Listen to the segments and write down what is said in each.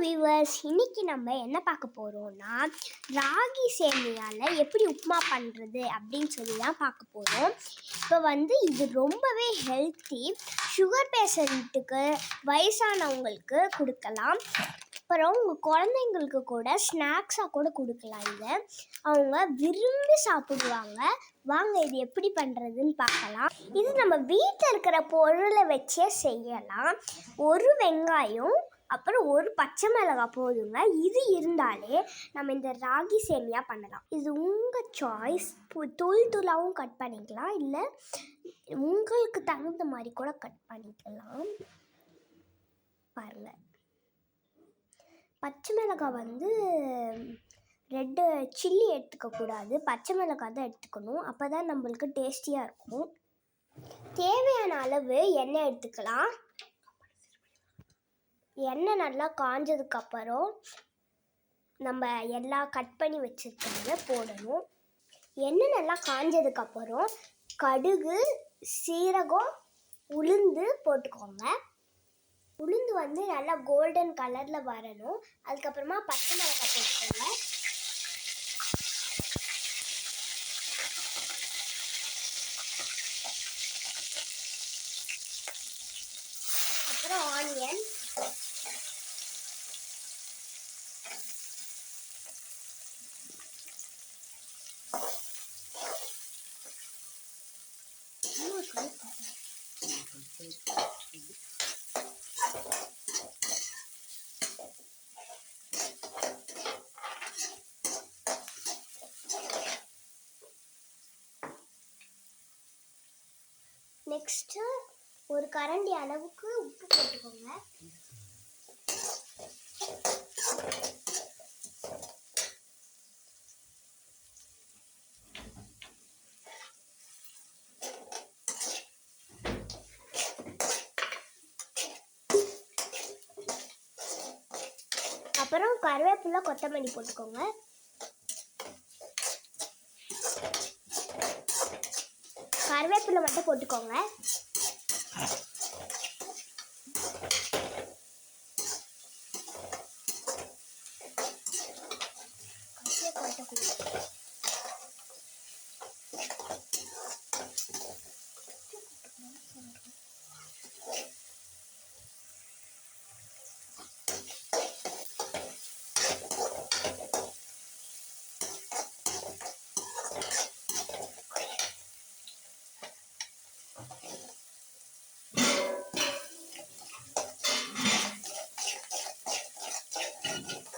Viewers, இன்னைக்கு நம்ம என்ன பார்க்க போகிறோம்னா ராகி சேமியாவில் எப்படி உப்புமா பண்ணுறது அப்படின்னு சொல்லி தான் பார்க்க போகிறோம். இப்போ இது ரொம்பவே ஹெல்த்தி. சுகர் பேஷண்ட்டுக்கு, வயசானவங்களுக்கு கொடுக்கலாம். அப்புறம் உங்கள் குழந்தைங்களுக்கு கூட ஸ்நாக்ஸாக கூட கொடுக்கலாம். இதை அவங்க விரும்பி சாப்பிடுவாங்க. வாங்க இது எப்படி பண்ணுறதுன்னு பார்க்கலாம். இது நம்ம வீட்டில் இருக்கிற பொருளை வச்சே செய்யலாம். ஒரு வெங்காயம், அப்புறம் ஒரு பச்சை மிளகாய் போதுங்க. இது இருந்தாலே நம்ம இந்த ராகி சேமியா பண்ணலாம். இது உங்கள் சாய்ஸ். தூளாகவும் கட் பண்ணிக்கலாம், இல்லை உங்களுக்கு தகுந்த மாதிரி கூட கட் பண்ணிக்கலாம். பாருங்கள், பச்சை மிளகாய் ரெட்டு சில்லி எடுத்துக்கக்கூடாது, பச்சை மிளகாய் தான் எடுத்துக்கணும். அப்போ தான் நம்மளுக்கு டேஸ்டியாக இருக்கும். தேவையான அளவு எண்ணெய் எடுத்துக்கலாம். எண்ணெய் நல்லா காஞ்சதுக்கப்புறம் நம்ம எல்லாம் கட் பண்ணி வச்சுருக்கிறத போடணும். எண்ணெய் நல்லா காஞ்சதுக்கப்புறம் கடுகு, சீரகம், உளுந்து போட்டுக்கோங்க. உளுந்து நல்லா கோல்டன் கலரில் வரணும். அதுக்கப்புறமா பச்சை மிளகாய் போட்டுக்கோங்க. அப்புறம் ஆனியன், நெக்ஸ்ட்டு ஒரு கரண்டி அளவுக்கு உப்பு போட்டுக்கோங்க. அப்புறம் கருவேப்பிலை, கொத்தமல்லி போட்டுக்கோங்க. கருவேப்பிலை மட்டும் போட்டுக்கோங்க.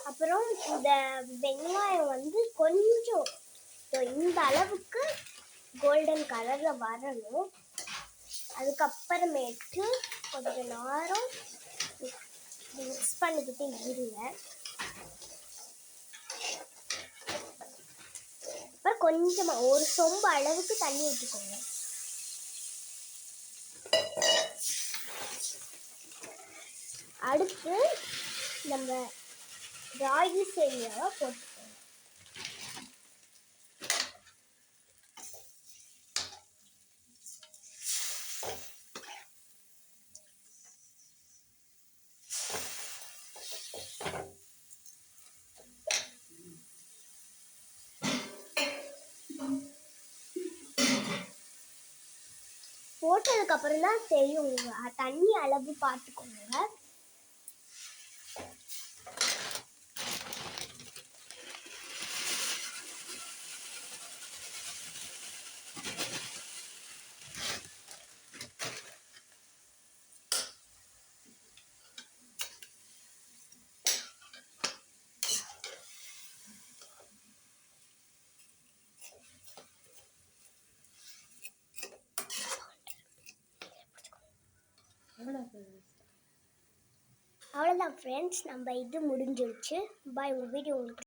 அப்புறம் இந்த வெங்காயம் கொஞ்சம் இந்த அளவுக்கு கோல்டன் கலரில் வரணும். அதுக்கப்புறமேட்டு கொஞ்ச நேரம் மிக்ஸ் பண்ணிக்கிட்டே இருங்க. அப்புறம் கொஞ்சமாக ஒரு சொம்பு அளவுக்கு தண்ணி ஊற்றிக்கோங்க. அடுத்து நம்ம ராகி சேமியாவை போட்டுக்கோங்க. போட்டதுக்கப்புறம் தான் தெரியும், தண்ணி அளவு பார்த்துக்கோங்க. அவ்வளோதான் ஃப்ரெண்ட்ஸ், நம்ம இது முடிஞ்சிருச்சு. பாய். உங்கள் வீடியோ உங்களுக்கு